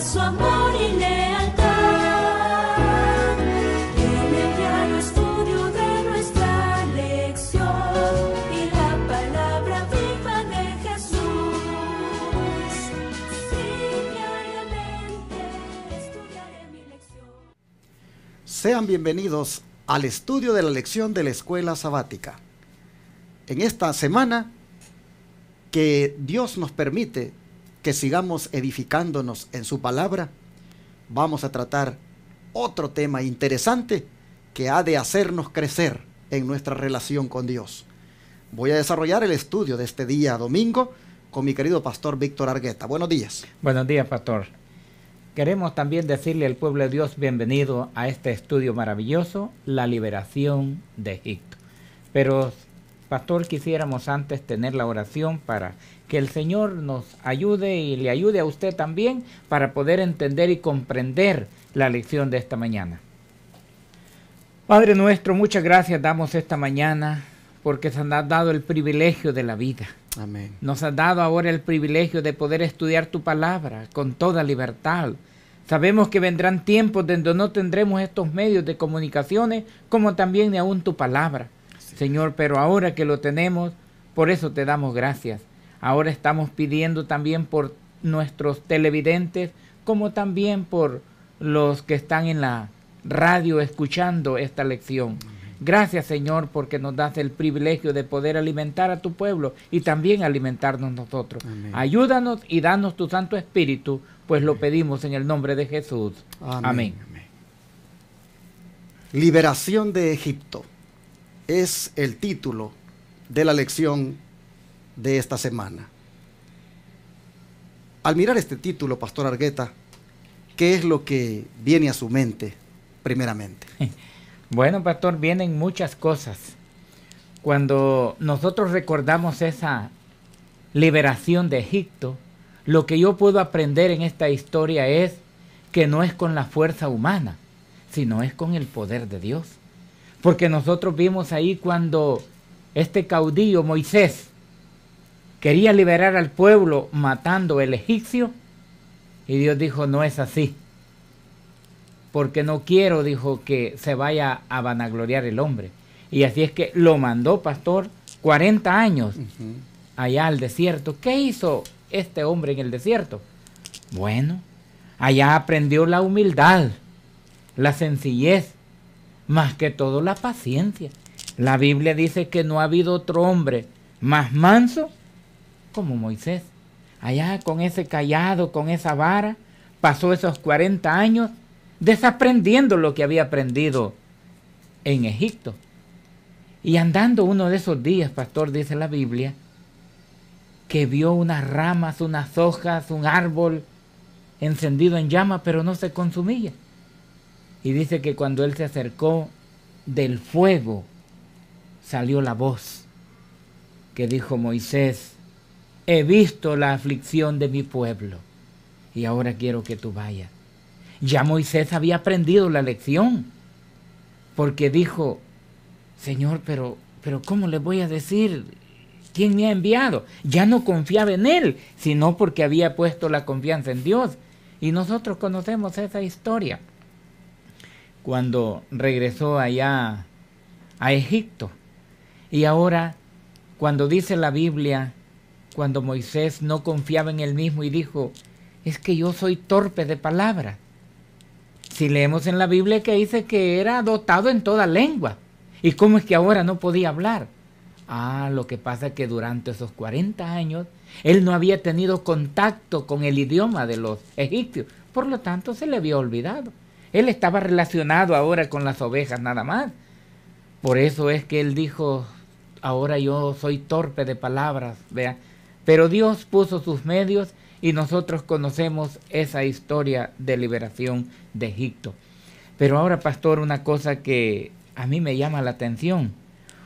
su amor y lealtad. En el diario estudio de nuestra lección y la palabra viva de Jesús. Sí, diariamente estudiaré mi lección. Sean bienvenidos al estudio de la lección de la Escuela Sabática. En esta semana que Dios nos permite que sigamos edificándonos en su palabra, vamos a tratar otro tema interesante que ha de hacernos crecer en nuestra relación con Dios. Voy a desarrollar el estudio de este día domingo con mi querido pastor Víctor Argueta. Buenos días. Buenos días, pastor. Queremos también decirle al pueblo de Dios bienvenido a este estudio maravilloso, la liberación de Egipto. Pero, pastor, quisiéramos antes tener la oración para que el Señor nos ayude y le ayude a usted también para poder entender y comprender la lección de esta mañana. Padre nuestro, muchas gracias damos esta mañana porque se nos ha dado el privilegio de la vida. Amén. Nos has dado ahora el privilegio de poder estudiar tu palabra con toda libertad. Sabemos que vendrán tiempos donde no tendremos estos medios de comunicaciones como también ni aún tu palabra. Sí. Señor, pero ahora que lo tenemos, por eso te damos gracias. Ahora estamos pidiendo también por nuestros televidentes, como también por los que están en la radio escuchando esta lección. Gracias, Señor, porque nos das el privilegio de poder alimentar a tu pueblo y también alimentarnos nosotros. Amén. Ayúdanos y danos tu Santo Espíritu, pues Amén. Lo pedimos en el nombre de Jesús. Amén. Amén. Amén. Liberación de Egipto es el título de la lección de esta semana. Al mirar este título, pastor Argueta, ¿qué es lo que viene a su mente primeramente? Bueno, pastor, vienen muchas cosas. Cuando nosotros recordamos esa liberación de Egipto, lo que yo puedo aprender en esta historia es que no es con la fuerza humana, sino es con el poder de Dios. Porque nosotros vimos ahí cuando este caudillo Moisés quería liberar al pueblo matando al egipcio, y Dios dijo, no es así. Porque no quiero, dijo, que se vaya a vanagloriar el hombre. Y así es que lo mandó, pastor, 40 años allá al desierto. ¿Qué hizo este hombre en el desierto? Bueno, allá aprendió la humildad, la sencillez, más que todo la paciencia. La Biblia dice que no ha habido otro hombre más manso como Moisés. Allá con ese cayado, con esa vara, pasó esos 40 años desaprendiendo lo que había aprendido en Egipto. Y andando uno de esos días, pastor, dice la Biblia, que vio unas ramas, unas hojas, un árbol encendido en llama, pero no se consumía. Y dice que cuando él se acercó del fuego, salió la voz que dijo, Moisés, he visto la aflicción de mi pueblo y ahora quiero que tú vayas. Ya Moisés había aprendido la lección, porque dijo, Señor, pero ¿cómo le voy a decir quién me ha enviado? Ya no confiaba en él, sino porque había puesto la confianza en Dios. Y nosotros conocemos esa historia. Cuando regresó allá a Egipto. Y ahora, cuando dice la Biblia, cuando Moisés no confiaba en él mismo y dijo, es que yo soy torpe de palabras. Si leemos en la Biblia que dice que era dotado en toda lengua. ¿Y cómo es que ahora no podía hablar? Lo que pasa es que durante esos 40 años, él no había tenido contacto con el idioma de los egipcios. Por lo tanto, se le había olvidado. Él estaba relacionado ahora con las ovejas nada más. Por eso es que él dijo, ahora yo soy torpe de palabras, vea. Pero Dios puso sus medios y nosotros conocemos esa historia de liberación de Egipto. Pero ahora, pastor, una cosa que a mí me llama la atención.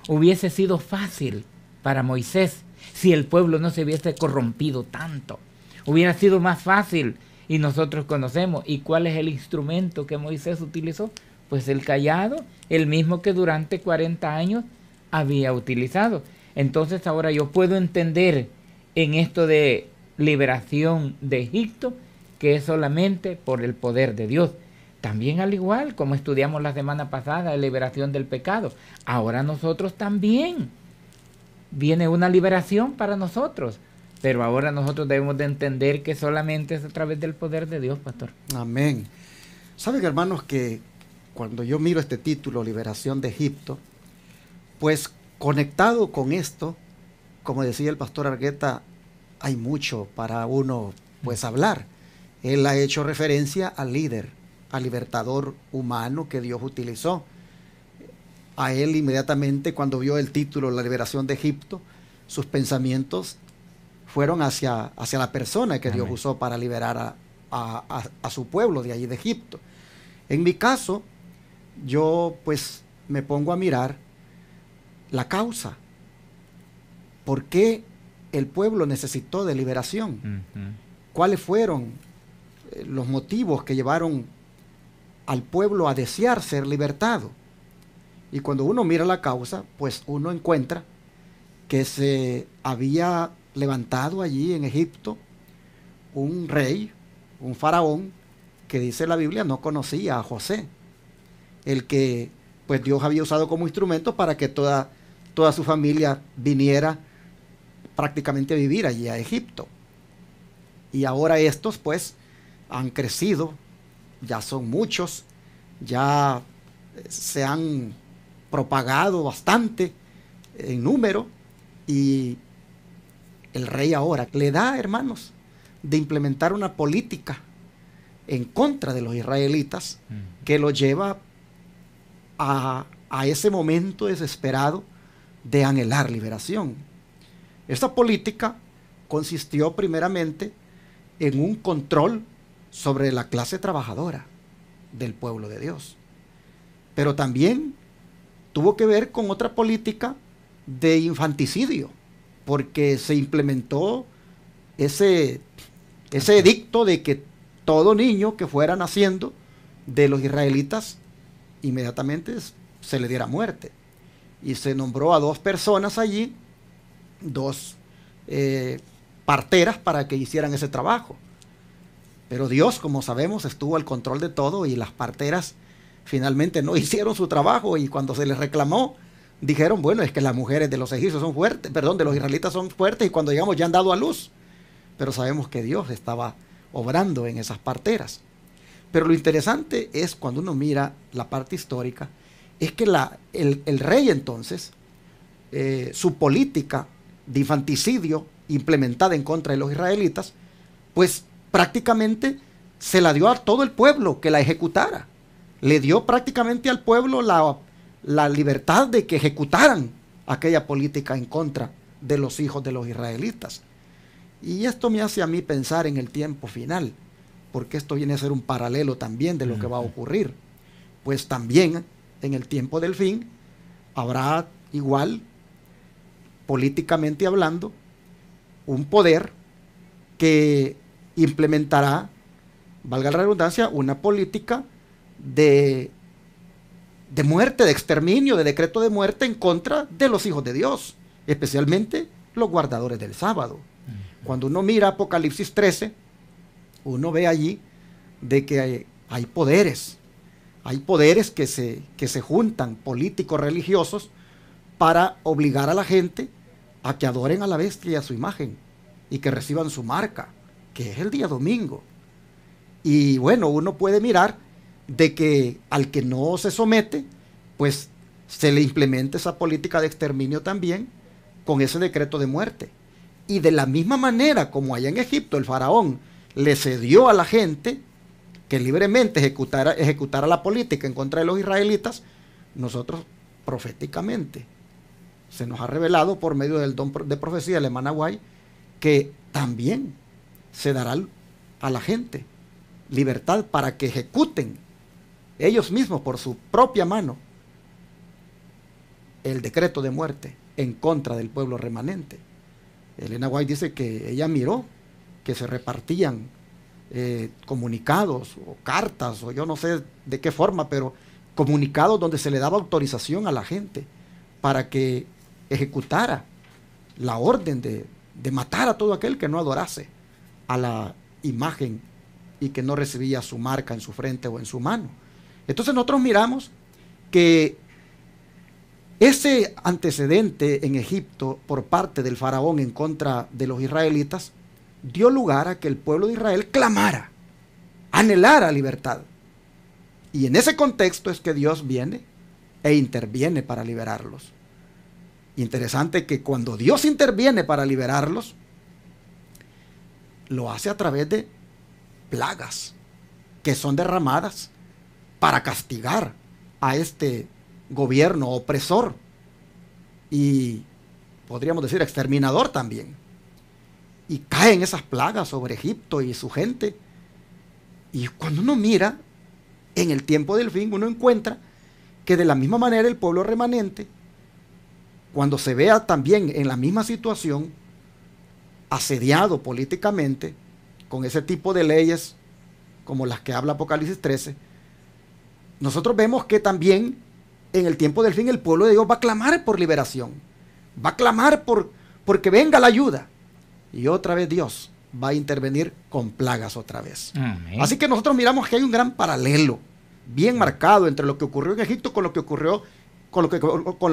Hubiese sido fácil para Moisés si el pueblo no se hubiese corrompido tanto. Hubiera sido más fácil y nosotros conocemos. ¿Y cuál es el instrumento que Moisés utilizó? Pues el cayado, el mismo que durante 40 años había utilizado. Entonces ahora yo puedo entender en esto de liberación de Egipto que es solamente por el poder de Dios. También al igual como estudiamos la semana pasada, la liberación del pecado. Ahora nosotros también viene una liberación para nosotros. Pero ahora nosotros debemos de entender que solamente es a través del poder de Dios, pastor. Amén. Saben, hermanos, que cuando yo miro este título, Liberación de Egipto, pues conectado con esto, como decía el pastor Argueta, hay mucho para uno pues hablar. Él ha hecho referencia al líder, al libertador humano que Dios utilizó. A él inmediatamente cuando vio el título, La Liberación de Egipto, sus pensamientos fueron hacia la persona que Dios Amén. usó para liberar a su pueblo de allí de Egipto. En mi caso, yo pues me pongo a mirar la causa. ¿Por qué el pueblo necesitó de liberación? ¿Cuáles fueron los motivos que llevaron al pueblo a desear ser libertado? Y cuando uno mira la causa, pues uno encuentra que se había levantado allí en Egipto un rey, un faraón, que dice la Biblia no conocía a José, el que pues Dios había usado como instrumento para que toda su familia viniera prácticamente a vivir allí a Egipto. Y ahora estos pues han crecido, ya son muchos, ya se han propagado bastante en número, y el rey ahora le da, hermanos, de implementar una política en contra de los israelitas que lo lleva a ese momento desesperado de anhelar liberación. Esta política consistió primeramente en un control sobre la clase trabajadora del pueblo de Dios, pero también tuvo que ver con otra política de infanticidio, porque se implementó ese edicto de que todo niño que fuera naciendo de los israelitas inmediatamente se le diera muerte. Y se nombró a 2 personas allí, 2 parteras para que hicieran ese trabajo. Pero Dios, como sabemos, estuvo al control de todo, y las parteras finalmente no hicieron su trabajo, y cuando se les reclamó, dijeron, bueno, es que las mujeres de los egipcios son fuertes, perdón, de los israelitas son fuertes, y cuando llegamos ya han dado a luz. Pero sabemos que Dios estaba obrando en esas parteras. Pero lo interesante es cuando uno mira la parte histórica, es que el rey entonces, su política de infanticidio implementada en contra de los israelitas, pues prácticamente se la dio a todo el pueblo que la ejecutara. Le dio prácticamente al pueblo la libertad de que ejecutaran aquella política en contra de los hijos de los israelitas. Y esto me hace a mí pensar en el tiempo final, porque esto viene a ser un paralelo también de lo que va a ocurrir. Pues también en el tiempo del fin habrá igual, políticamente hablando, un poder que implementará, valga la redundancia, una política de muerte, de exterminio, de decreto de muerte en contra de los hijos de Dios, especialmente los guardadores del sábado. Cuando uno mira Apocalipsis 13, uno ve allí de que hay poderes que se juntan, políticos religiosos, para obligar a la gente a que adoren a la bestia y a su imagen, y que reciban su marca, que es el día domingo. Y bueno, uno puede mirar de que al que no se somete, pues se le implementa esa política de exterminio también, con ese decreto de muerte. Y de la misma manera como allá en Egipto el faraón le cedió a la gente que libremente ejecutara la política en contra de los israelitas, nosotros proféticamente se nos ha revelado por medio del don de profecía de Managuay que también se dará a la gente libertad para que ejecuten ellos mismos por su propia mano el decreto de muerte en contra del pueblo remanente. Elena White dice que ella miró que se repartían comunicados o cartas, o yo no sé de qué forma, pero comunicados donde se le daba autorización a la gente para que ejecutara la orden de matar a todo aquel que no adorase a la imagen y que no recibía su marca en su frente o en su mano. Entonces nosotros miramos que ese antecedente en Egipto por parte del faraón en contra de los israelitas dio lugar a que el pueblo de Israel clamara, anhelara libertad. Y en ese contexto es que Dios viene e interviene para liberarlos. Interesante que cuando Dios interviene para liberarlos, lo hace a través de plagas que son derramadas para castigar a este gobierno opresor y podríamos decir exterminador también. Y caen esas plagas sobre Egipto y su gente. Y cuando uno mira en el tiempo del fin, uno encuentra que de la misma manera el pueblo remanente, cuando se vea también en la misma situación, asediado políticamente, con ese tipo de leyes como las que habla Apocalipsis 13, nosotros vemos que también en el tiempo del fin el pueblo de Dios va a clamar por liberación, va a clamar porque venga la ayuda, y otra vez Dios va a intervenir con plagas otra vez. Amén. Así que nosotros miramos que hay un gran paralelo bien marcado entre lo que ocurrió en Egipto con lo que ocurrió con lo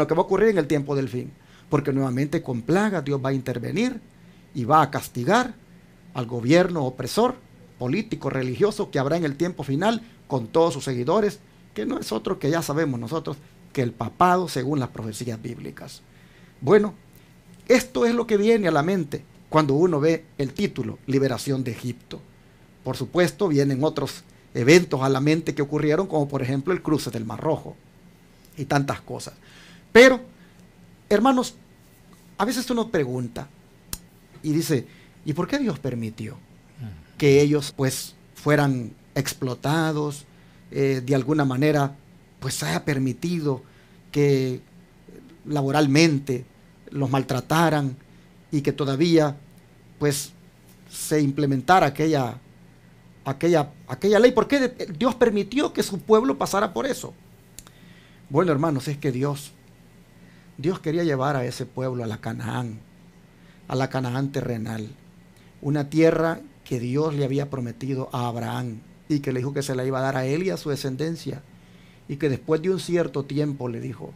que va a ocurrir en el tiempo del fin, porque nuevamente con plagas Dios va a intervenir y va a castigar al gobierno opresor, político, religioso que habrá en el tiempo final con todos sus seguidores, que no es otro que ya sabemos nosotros que el papado según las profecías bíblicas. Bueno, esto es lo que viene a la mente cuando uno ve el título Liberación de Egipto. Por supuesto vienen otros eventos a la mente que ocurrieron, como por ejemplo el cruce del Mar Rojo y tantas cosas. Pero, hermanos, a veces uno pregunta y dice, ¿y por qué Dios permitió que ellos pues fueran explotados, de alguna manera pues haya permitido que laboralmente los maltrataran y que todavía pues se implementara aquella ley? ¿Por qué Dios permitió que su pueblo pasara por eso? Bueno, hermanos, es que Dios quería llevar a ese pueblo a la Canaán terrenal, una tierra que Dios le había prometido a Abraham y que le dijo que se la iba a dar a él y a su descendencia, y que después de un cierto tiempo le dijo,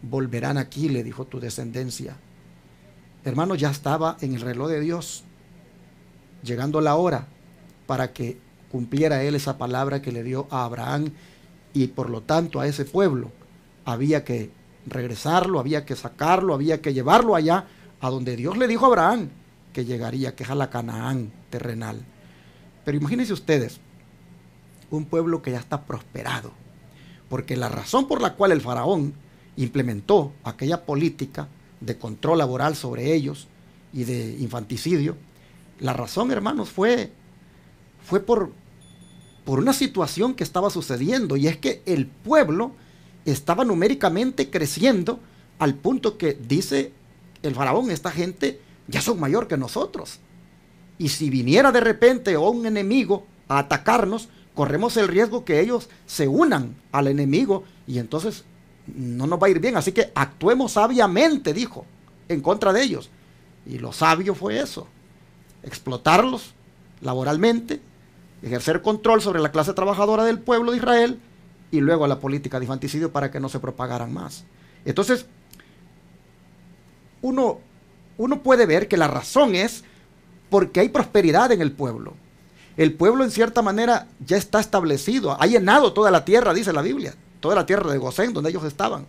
volverán aquí, le dijo, tu descendencia. Hermanos, ya estaba en el reloj de Dios, llegando la hora para que cumpliera él esa palabra que le dio a Abraham, y por lo tanto a ese pueblo había que regresarlo, había que sacarlo, había que llevarlo allá a donde Dios le dijo a Abraham que llegaría, que es a la Canaán terrenal. Pero imagínense ustedes, un pueblo que ya está prosperado, porque la razón por la cual el faraón implementó aquella política de control laboral sobre ellos y de infanticidio, la razón, hermanos, fue por una situación que estaba sucediendo, y es que el pueblo estaba numéricamente creciendo al punto que dice el faraón, esta gente ya son mayor que nosotros, y si viniera de repente un enemigo a atacarnos, corremos el riesgo que ellos se unan al enemigo y entonces no nos va a ir bien, así que actuemos sabiamente, dijo, en contra de ellos. Y lo sabio fue eso, explotarlos laboralmente, ejercer control sobre la clase trabajadora del pueblo de Israel y luego la política de infanticidio para que no se propagaran más. Entonces, uno puede ver que la razón es porque hay prosperidad en el pueblo. El pueblo en cierta manera ya está establecido, ha llenado toda la tierra, dice la Biblia, toda la tierra de Gosén donde ellos estaban.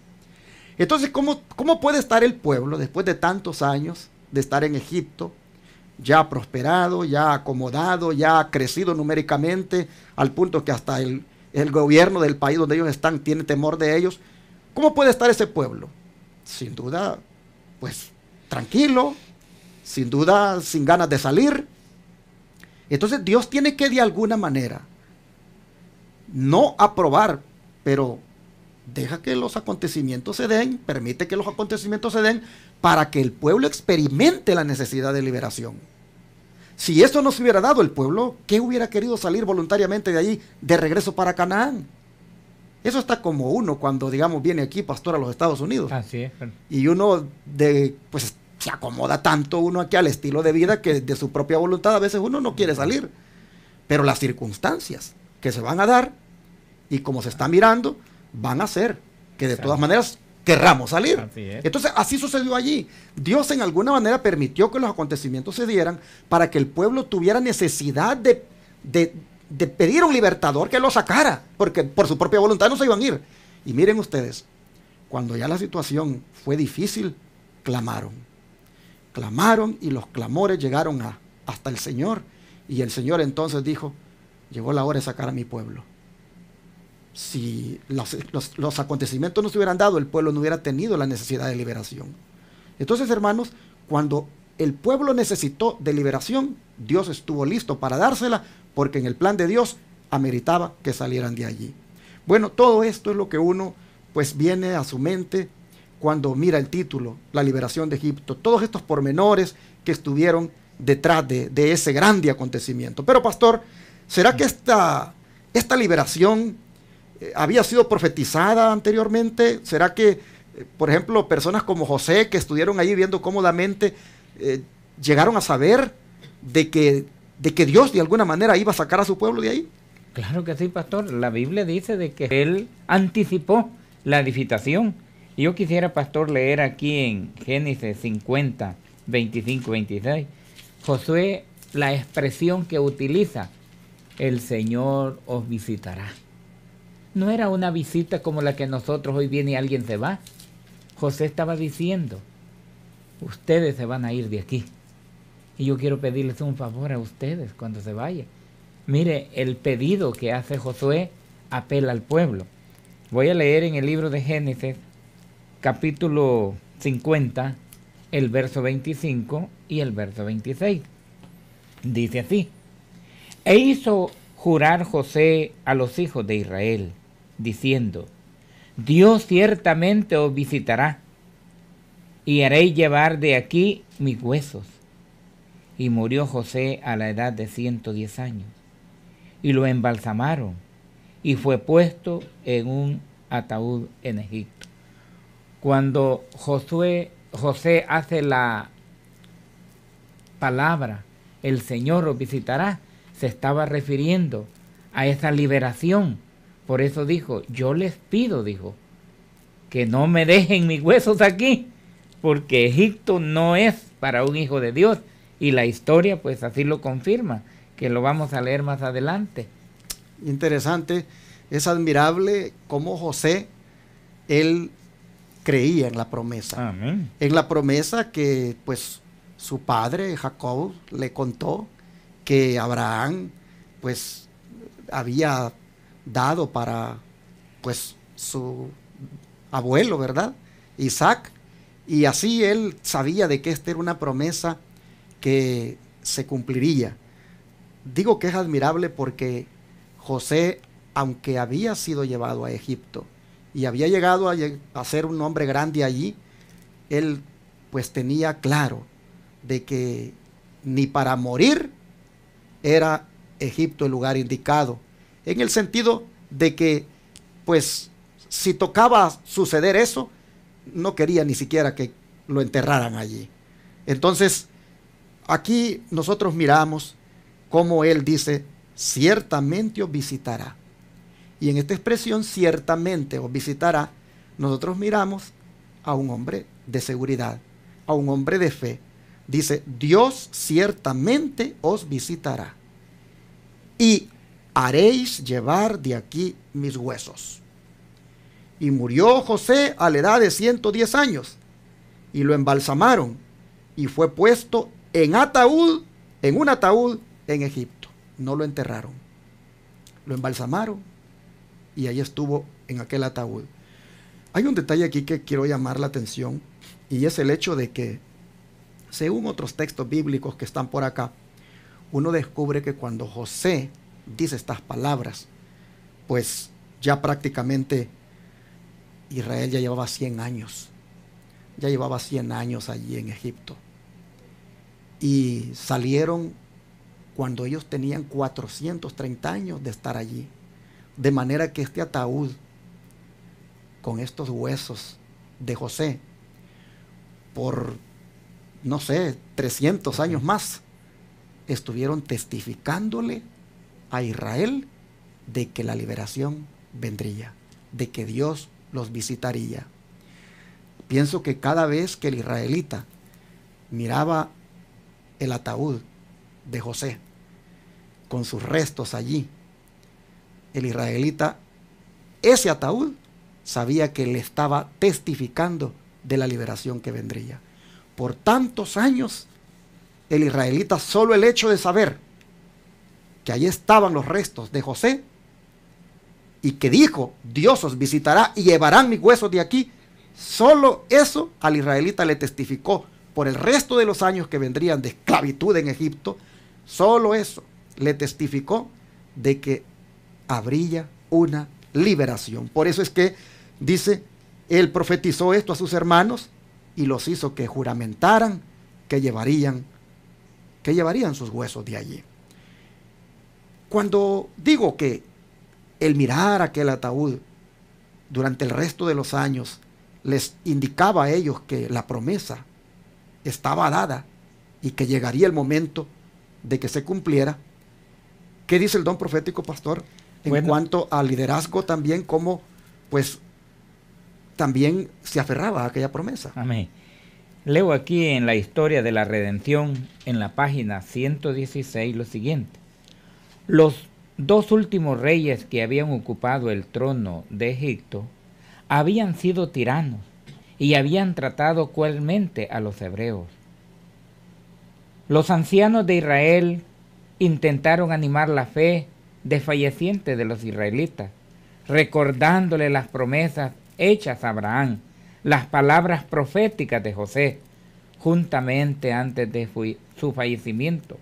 Entonces, ¿cómo puede estar el pueblo después de tantos años de estar en Egipto, ya prosperado, ya acomodado, ya crecido numéricamente, al punto que hasta el gobierno del país donde ellos están tiene temor de ellos? ¿Cómo puede estar ese pueblo? Sin duda, pues tranquilo, sin duda sin ganas de salir. Entonces Dios tiene que de alguna manera no aprobar, pero deja que los acontecimientos se den, permite que los acontecimientos se den para que el pueblo experimente la necesidad de liberación. Si esto no se hubiera dado, el pueblo, ¿qué hubiera querido salir voluntariamente de allí de regreso para Canaán? Eso está como uno cuando, digamos, viene aquí pastor a los Estados Unidos. Así es. Y uno pues se acomoda tanto uno aquí al estilo de vida que de su propia voluntad a veces uno no quiere salir. pero las circunstancias que se van a dar y como se está mirando, van a hacer que de todas maneras querramos salir. Así es. Entonces, así sucedió allí. Dios en alguna manera permitió que los acontecimientos se dieran para que el pueblo tuviera necesidad de pedir a un libertador que lo sacara, porque por su propia voluntad no se iban a ir. Y miren ustedes, cuando ya la situación fue difícil, clamaron y los clamores llegaron hasta el Señor, y el Señor entonces dijo: llegó la hora de sacar a mi pueblo. Si los acontecimientos no se hubieran dado, el pueblo no hubiera tenido la necesidad de liberación. Entonces, hermanos, cuando el pueblo necesitó de liberación, Dios estuvo listo para dársela, porque en el plan de Dios ameritaba que salieran de allí. Bueno, todo esto es lo que uno pues viene a su mente cuando mira el título, la liberación de Egipto, todos estos pormenores que estuvieron detrás de ese grande acontecimiento. Pero pastor, ¿será que esta liberación había sido profetizada anteriormente? ¿Será que, por ejemplo, personas como José, que estuvieron ahí viendo cómodamente, llegaron a saber de que Dios de alguna manera iba a sacar a su pueblo de ahí? Claro que sí, pastor. La Biblia dice de que él anticipó la edificación. Y yo quisiera, pastor, leer aquí en Génesis 50, 25, 26, Josué, la expresión que utiliza: el Señor os visitará. No era una visita como la que nosotros hoy viene y alguien se va. José estaba diciendo: ustedes se van a ir de aquí, y yo quiero pedirles un favor a ustedes cuando se vayan. Mire, el pedido que hace Josué apela al pueblo. Voy a leer en el libro de Génesis, capítulo 50, el verso 25 y el verso 26. Dice así: e hizo jurar José a los hijos de Israel, diciendo: Dios ciertamente os visitará, y haréis llevar de aquí mis huesos. Y murió José a la edad de 110 años, y lo embalsamaron, y fue puesto en un ataúd en Egipto. Cuando José hace la palabra, el Señor os visitará, se estaba refiriendo a esa liberación. Por eso dijo: yo les pido, dijo, que no me dejen mis huesos aquí, porque Egipto no es para un hijo de Dios. Y la historia pues así lo confirma, que lo vamos a leer más adelante. Interesante, es admirable cómo José, él creía en la promesa. Amén. En la promesa que pues su padre Jacob le contó que Abraham pues había dado para pues su abuelo, ¿verdad? Isaac. Y así él sabía de que esta era una promesa que se cumpliría. Digo que es admirable porque José, aunque había sido llevado a Egipto y había llegado a ser un hombre grande allí, él pues tenía claro de que ni para morir era Egipto el lugar indicado, en el sentido de que pues si tocaba suceder eso, no quería ni siquiera que lo enterraran allí. Entonces aquí nosotros miramos cómo él dice: ciertamente os visitará. Y en esta expresión, ciertamente os visitará, nosotros miramos a un hombre de seguridad, a un hombre de fe. Dice: Dios ciertamente os visitará, y haréis llevar de aquí mis huesos. Y murió José a la edad de 110 años, y lo embalsamaron, y fue puesto en un ataúd en Egipto. No lo enterraron, lo embalsamaron, y ahí estuvo en aquel ataúd. Hay un detalle aquí que quiero llamar la atención, y es el hecho de que, según otros textos bíblicos que están por acá, uno descubre que cuando José dice estas palabras, pues ya prácticamente Israel ya llevaba 100 años. Ya llevaba 100 años allí en Egipto. Y salieron cuando ellos tenían 430 años de estar allí. De manera que este ataúd, con estos huesos de José, por, no sé, 300 años más, estuvieron testificándole a Israel de que la liberación vendría, de que Dios los visitaría. Pienso que cada vez que el israelita miraba el ataúd de José con sus restos allí, el israelita, ese ataúd, sabía que le estaba testificando de la liberación que vendría. Por tantos años, el israelita, solo el hecho de saber que allí estaban los restos de José y que dijo, Dios os visitará y llevarán mis huesos de aquí, solo eso al israelita le testificó por el resto de los años que vendrían de esclavitud en Egipto, solo eso le testificó de que habría una liberación. Por eso es que dice, él profetizó esto a sus hermanos y los hizo que juramentaran que llevarían sus huesos de allí. Cuando digo que el mirar aquel ataúd durante el resto de los años les indicaba a ellos que la promesa estaba dada y que llegaría el momento de que se cumpliera, ¿qué dice el don profético, pastor? En cuanto al liderazgo también, cómo pues también se aferraba a aquella promesa. Amén. Leo aquí en la historia de la redención, en la página 116, lo siguiente. Los dos últimos reyes que habían ocupado el trono de Egipto habían sido tiranos y habían tratado cruelmente a los hebreos. Los ancianos de Israel intentaron animar la fe desfalleciente de los israelitas, recordándole las promesas hechas a Abraham, las palabras proféticas de José, juntamente antes de su fallecimiento,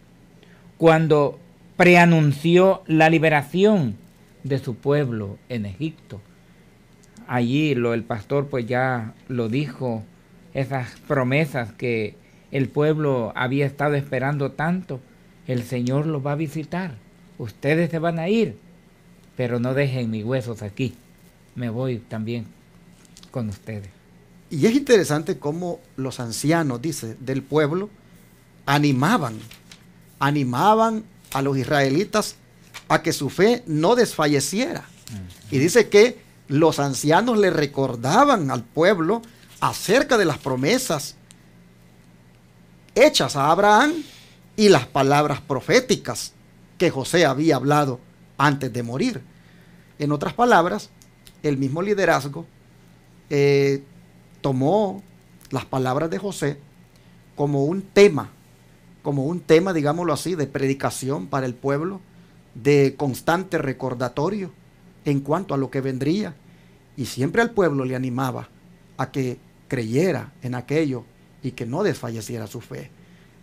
cuando preanunció la liberación de su pueblo en Egipto. Allí el pastor pues ya lo dijo, esas promesas que el pueblo había estado esperando tanto, el Señor los va a visitar. Ustedes se van a ir, pero no dejen mis huesos aquí. Me voy también con ustedes. Y es interesante cómo los ancianos, dice, del pueblo, animaban a los israelitas a que su fe no desfalleciera. Y dice que los ancianos le recordaban al pueblo acerca de las promesas hechas a Abraham y las palabras proféticas que José había hablado antes de morir. En otras palabras, el mismo liderazgo tomó las palabras de José como un tema, digámoslo así, de predicación para el pueblo, de constante recordatorio en cuanto a lo que vendría, y siempre al pueblo le animaba a que creyera en aquello y que no desfalleciera su fe.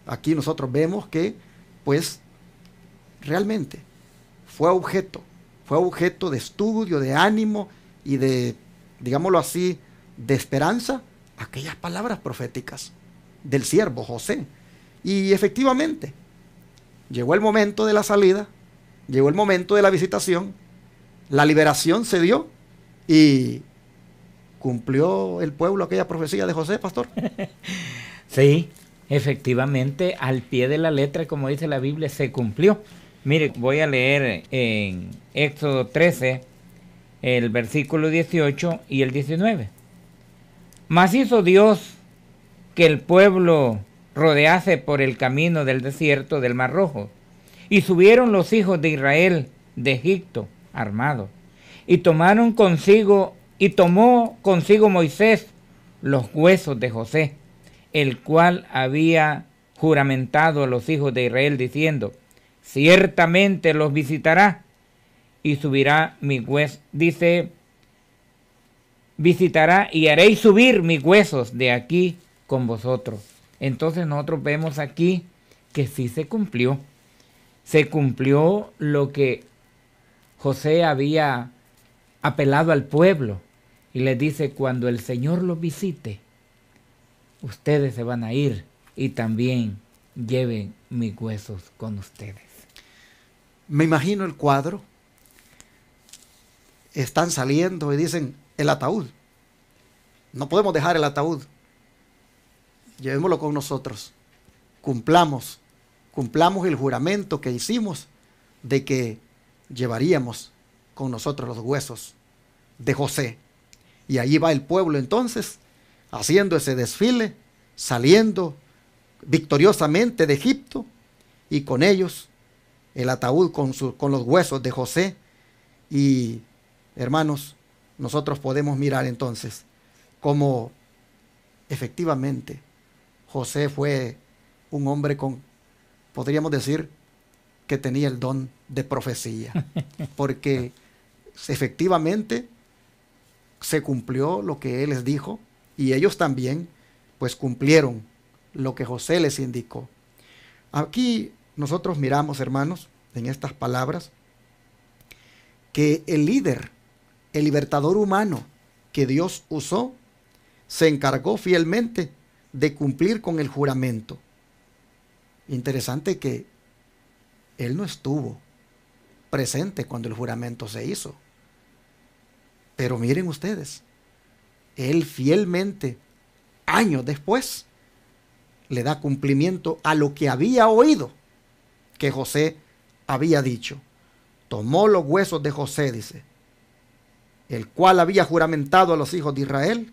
Aquí nosotros vemos que, pues, realmente fue objeto de estudio, de ánimo y de, digámoslo así, de esperanza, aquellas palabras proféticas del siervo José. Y efectivamente, llegó el momento de la salida, llegó el momento de la visitación, la liberación se dio y cumplió el pueblo aquella profecía de José, pastor. Sí, efectivamente, al pie de la letra, como dice la Biblia, se cumplió. Mire, voy a leer en Éxodo 13, el versículo 18 y el 19. Mas hizo Dios que el pueblo rodease por el camino del desierto del Mar Rojo, y subieron los hijos de Israel de Egipto armados, y tomó consigo Moisés los huesos de José, el cual había juramentado a los hijos de Israel diciendo, ciertamente los visitará y subirá mi hueso, dice, visitará y haréis subir mis huesos de aquí con vosotros. Entonces nosotros vemos aquí que sí se cumplió lo que José había apelado al pueblo y les dice, cuando el Señor los visite, ustedes se van a ir y también lleven mis huesos con ustedes. Me imagino el cuadro, están saliendo y dicen, el ataúd, no podemos dejar el ataúd, llevémoslo con nosotros, cumplamos el juramento que hicimos de que llevaríamos con nosotros los huesos de José. Y allí va el pueblo entonces, haciendo ese desfile, saliendo victoriosamente de Egipto, y con ellos el ataúd con los huesos de José. Y hermanos, nosotros podemos mirar entonces cómo efectivamente José fue un hombre podríamos decir que tenía el don de profecía, porque efectivamente se cumplió lo que él les dijo, y ellos también pues cumplieron lo que José les indicó. Aquí nosotros miramos, hermanos, en estas palabras, que el líder, el libertador humano que Dios usó, se encargó fielmente de cumplir con el juramento. Interesante que él no estuvo presente cuando el juramento se hizo. Pero miren ustedes, él fielmente, años después, le da cumplimiento a lo que había oído que José había dicho. Tomó los huesos de José, dice, el cual había juramentado a los hijos de Israel,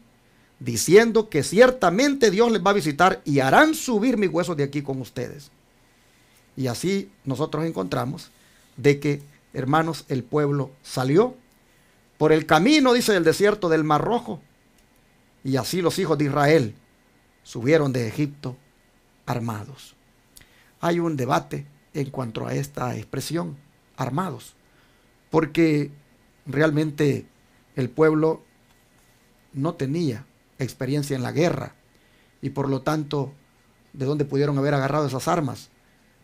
diciendo que ciertamente Dios les va a visitar y harán subir mis huesos de aquí con ustedes. Y así nosotros encontramos de que, hermanos, el pueblo salió por el camino, dice, del desierto del Mar Rojo, y así los hijos de Israel subieron de Egipto armados. Hay un debate en cuanto a esta expresión, armados, porque realmente el pueblo no tenía experiencia en la guerra, y por lo tanto, ¿de dónde pudieron haber agarrado esas armas?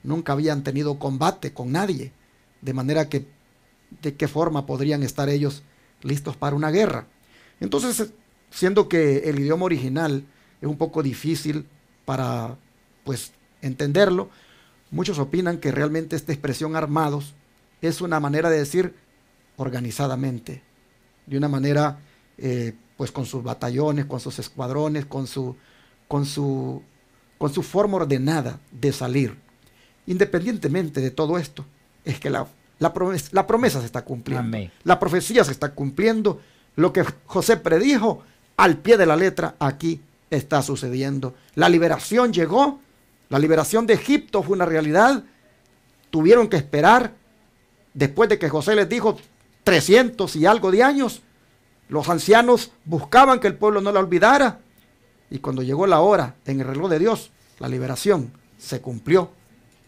Nunca habían tenido combate con nadie, de manera que, ¿de qué forma podrían estar ellos listos para una guerra? Entonces, siendo que el idioma original es un poco difícil para, pues, entenderlo, muchos opinan que realmente esta expresión armados es una manera de decir organizadamente, de una manera, pues, con sus batallones, con sus escuadrones, con su forma ordenada de salir. Independientemente de todo esto, es que la promesa se está cumpliendo. Amén. La profecía se está cumpliendo. Lo que José predijo al pie de la letra, aquí está sucediendo. La liberación llegó. La liberación de Egipto fue una realidad. Tuvieron que esperar, después de que José les dijo 300 y algo de años. Los ancianos buscaban que el pueblo no la olvidara. Y cuando llegó la hora en el reloj de Dios, la liberación se cumplió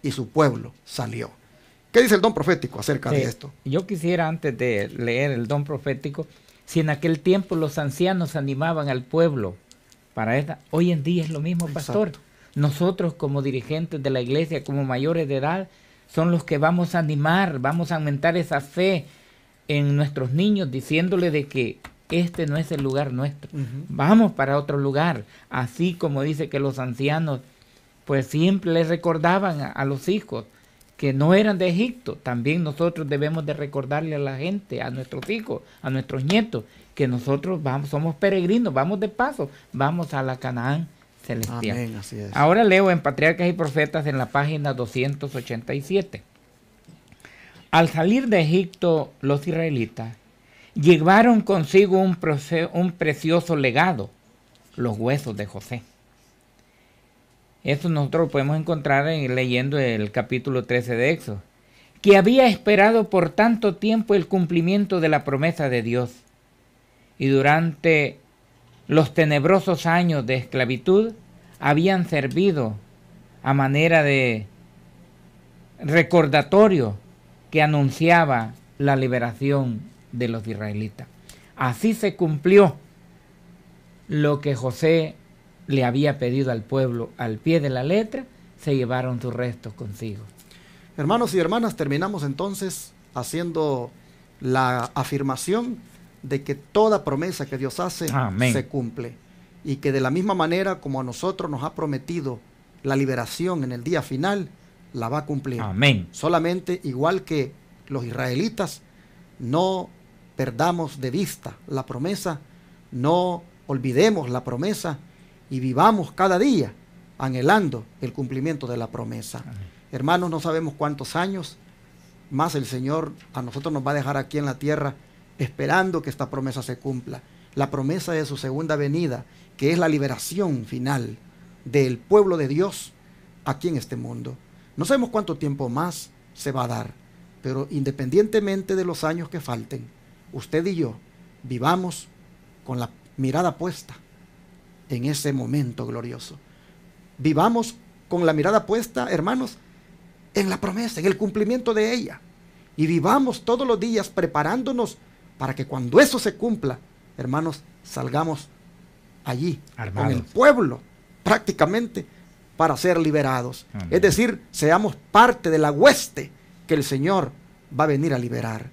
y su pueblo salió. ¿Qué dice el don profético acerca de esto? Yo quisiera, antes de leer el don profético, si en aquel tiempo los ancianos animaban al pueblo para esta, hoy en día es lo mismo, pastor. Exacto. Nosotros como dirigentes de la iglesia, como mayores de edad, son los que vamos a animar, vamos a aumentar esa fe en nuestros niños, diciéndole de que este no es el lugar nuestro. Vamos para otro lugar. Así como dice que los ancianos pues siempre les recordaban a los hijos que no eran de Egipto. También nosotros debemos de recordarle a la gente, a nuestros hijos, a nuestros nietos, que nosotros somos peregrinos, vamos de paso, vamos a la Canaán celestial. Amén, así es. Ahora leo en Patriarcas y Profetas en la página 287. Al salir de Egipto los israelitas llevaron consigo un precioso legado, los huesos de José. Esto nosotros lo podemos encontrar leyendo el capítulo 13 de Éxodo, que había esperado por tanto tiempo el cumplimiento de la promesa de Dios. Y durante los tenebrosos años de esclavitud habían servido a manera de recordatorio que anunciaba la liberación de los israelitas. Así se cumplió lo que José le había pedido al pueblo al pie de la letra, se llevaron sus restos consigo. Hermanos y hermanas, terminamos entonces haciendo la afirmación de que toda promesa que Dios hace Amén. Se cumple, y que de la misma manera como a nosotros nos ha prometido la liberación en el día final, la va a cumplir. Amén. Solamente, igual que los israelitas, no perdamos de vista la promesa, no olvidemos la promesa y vivamos cada día anhelando el cumplimiento de la promesa. Amén. Hermanos, no sabemos cuántos años más el Señor a nosotros nos va a dejar aquí en la tierra esperando que esta promesa se cumpla. La promesa de su segunda venida, que es la liberación final del pueblo de Dios aquí en este mundo. No sabemos cuánto tiempo más se va a dar, pero independientemente de los años que falten, usted y yo vivamos con la mirada puesta en ese momento glorioso. Vivamos con la mirada puesta, hermanos, en la promesa, en el cumplimiento de ella. Y vivamos todos los días preparándonos para que cuando eso se cumpla, hermanos, salgamos allí armados, con el pueblo prácticamente para ser liberados. Amén. Es decir, seamos parte de la hueste que el Señor va a venir a liberar.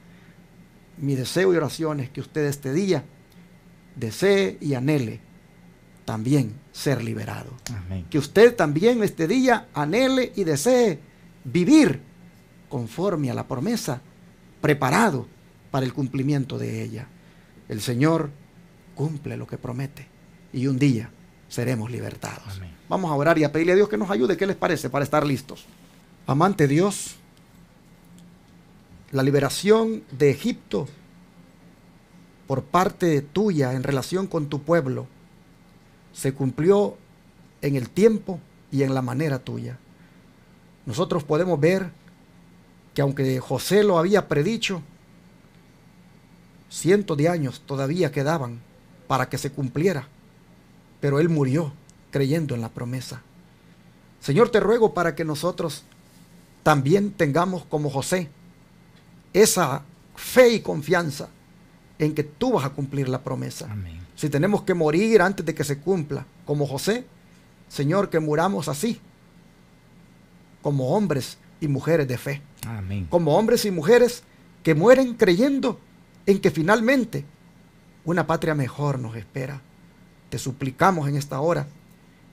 Mi deseo y oración es que usted este día desee y anhele también ser liberado. Amén. Que usted también este día anhele y desee vivir conforme a la promesa, preparado para el cumplimiento de ella. El Señor cumple lo que promete y un día seremos libertados. Amén. Vamos a orar y a pedirle a Dios que nos ayude. ¿Qué les parece para estar listos? Amante Dios, la liberación de Egipto por parte tuya en relación con tu pueblo se cumplió en el tiempo y en la manera tuya. Nosotros podemos ver que aunque José lo había predicho, cientos de años todavía quedaban para que se cumpliera, pero él murió creyendo en la promesa. Señor, te ruego para que nosotros también tengamos como José esa fe y confianza en que tú vas a cumplir la promesa. Amén. Si tenemos que morir antes de que se cumpla, como José, Señor, que muramos así, como hombres y mujeres de fe. Amén. Como hombres y mujeres que mueren creyendo en que finalmente una patria mejor nos espera. Te suplicamos en esta hora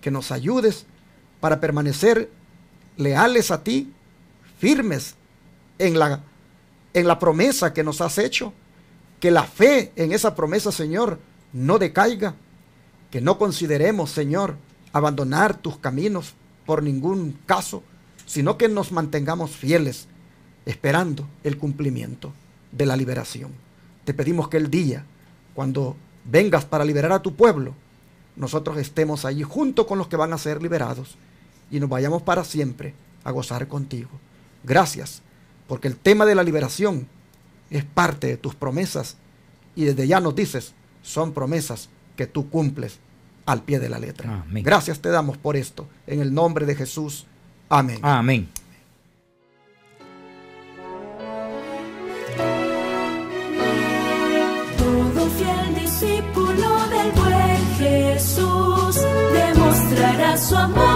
que nos ayudes para permanecer leales a ti, firmes en la promesa que nos has hecho, que la fe en esa promesa, Señor, no decaiga, que no consideremos, Señor, abandonar tus caminos por ningún caso, sino que nos mantengamos fieles, esperando el cumplimiento de la liberación. Te pedimos que el día, cuando vengas para liberar a tu pueblo, nosotros estemos allí junto con los que van a ser liberados y nos vayamos para siempre a gozar contigo. Gracias, porque el tema de la liberación es parte de tus promesas y desde ya nos dices, son promesas que tú cumples al pie de la letra. Amén. Gracias te damos por esto, en el nombre de Jesús. Amén. Amén. Todo fiel discípulo del buen Jesús demostrará su amor.